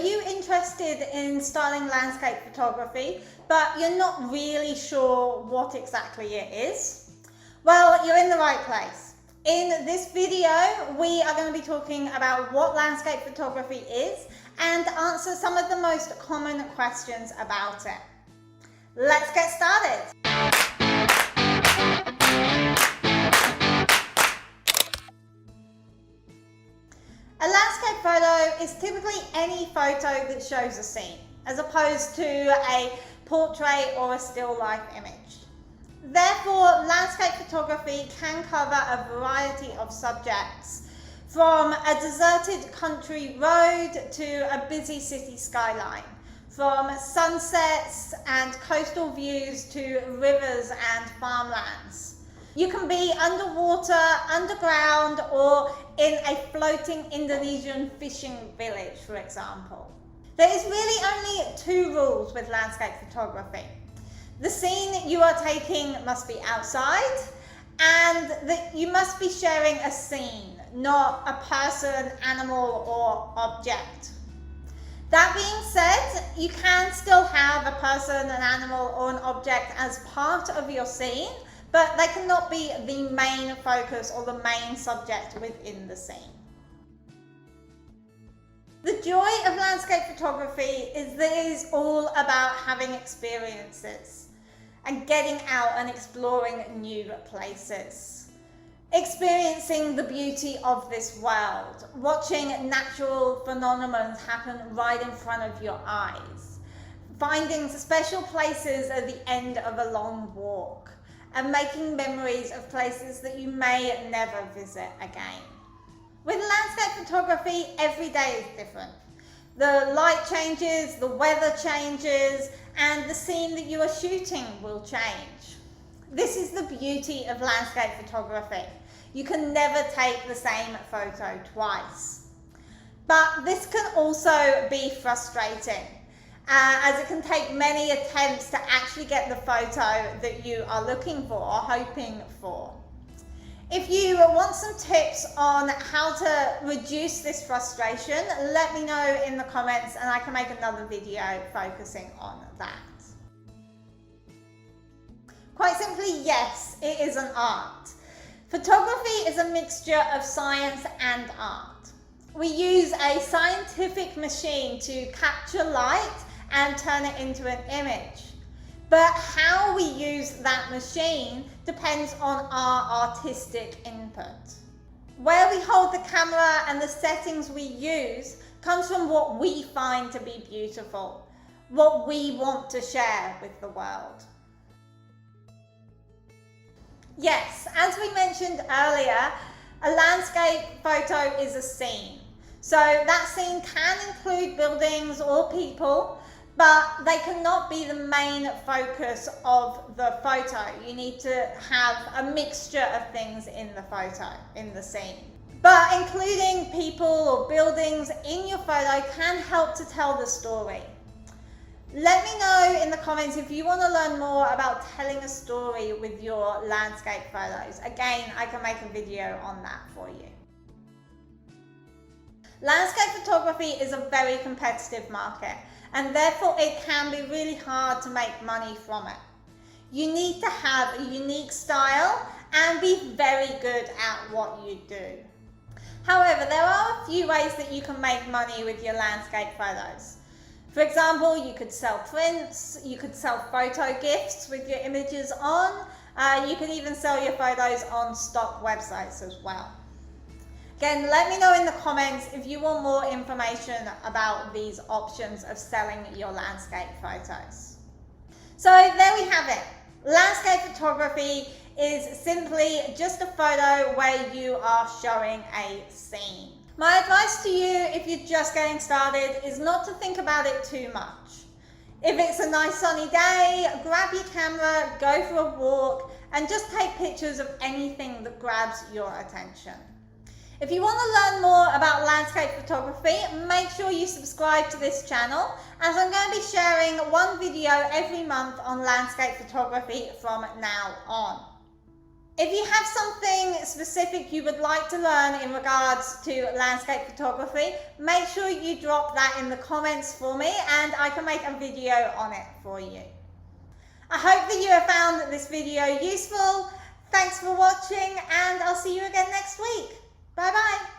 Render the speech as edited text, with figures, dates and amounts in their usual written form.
you interested in starting landscape photography, but you're not really sure what exactly it is? Well, you're in the right place. In this video, we are going to be talking about what landscape photography is and answer some of the most common questions about it. Let's get started. A landscape photo is typically any photo that shows a scene, as opposed to a portrait or a still life image. Therefore, landscape photography can cover a variety of subjects, from a deserted country road to a busy city skyline, from sunsets and coastal views to rivers and farmlands. You can be underwater, underground, or in a floating Indonesian fishing village, for example. There is really only two rules with landscape photography. The scene you are taking must be outside, and that you must be sharing a scene, not a person, animal, or object. That being said, you can still have a person, an animal, or an object as part of your scene, but they cannot be the main focus or the main subject within the scene. The joy of landscape photography is that it is all about having experiences and getting out and exploring new places. Experiencing the beauty of this world, watching natural phenomena happen right in front of your eyes, finding special places at the end of a long walk, and making memories of places that you may never visit again. With landscape photography, every day is different. The light changes, the weather changes, and the scene that you are shooting will change. This is the beauty of landscape photography. You can never take the same photo twice. But this can also be frustrating, as it can take many attempts to actually get the photo that you are looking for or hoping for. If you want some tips on how to reduce this frustration, let me know in the comments and I can make another video focusing on that. Quite simply, yes, it is an art. Photography is a mixture of science and art. We use a scientific machine to capture light and turn it into an image. But how we use that machine depends on our artistic input. Where we hold the camera and the settings we use comes from what we find to be beautiful, what we want to share with the world. Yes, as we mentioned earlier, a landscape photo is a scene. So that scene can include buildings or people, but they cannot be the main focus of the photo. You need to have a mixture of things in the photo, in the scene. But including people or buildings in your photo can help to tell the story. Let me know in the comments if you want to learn more about telling a story with your landscape photos. Again, I can make a video on that for you. Landscape photography is a very competitive market, and therefore it can be really hard to make money from it. You need to have a unique style and be very good at what you do. However, there are a few ways that you can make money with your landscape photos. For example, you could sell prints, you could sell photo gifts with your images on, you could even sell your photos on stock websites as well. Again, let me know in the comments if you want more information about these options of selling your landscape photos. So there we have it. Landscape photography is simply just a photo where you are showing a scene. My advice to you, if you're just getting started, is not to think about it too much. If it's a nice sunny day, grab your camera, go for a walk, and just take pictures of anything that grabs your attention. If you want to learn more about landscape photography, make sure you subscribe to this channel, as I'm going to be sharing one video every month on landscape photography from now on. If you have something specific you would like to learn in regards to landscape photography, make sure you drop that in the comments for me and I can make a video on it for you. I hope that you have found this video useful. Thanks for watching and I'll see you again next week. Bye bye.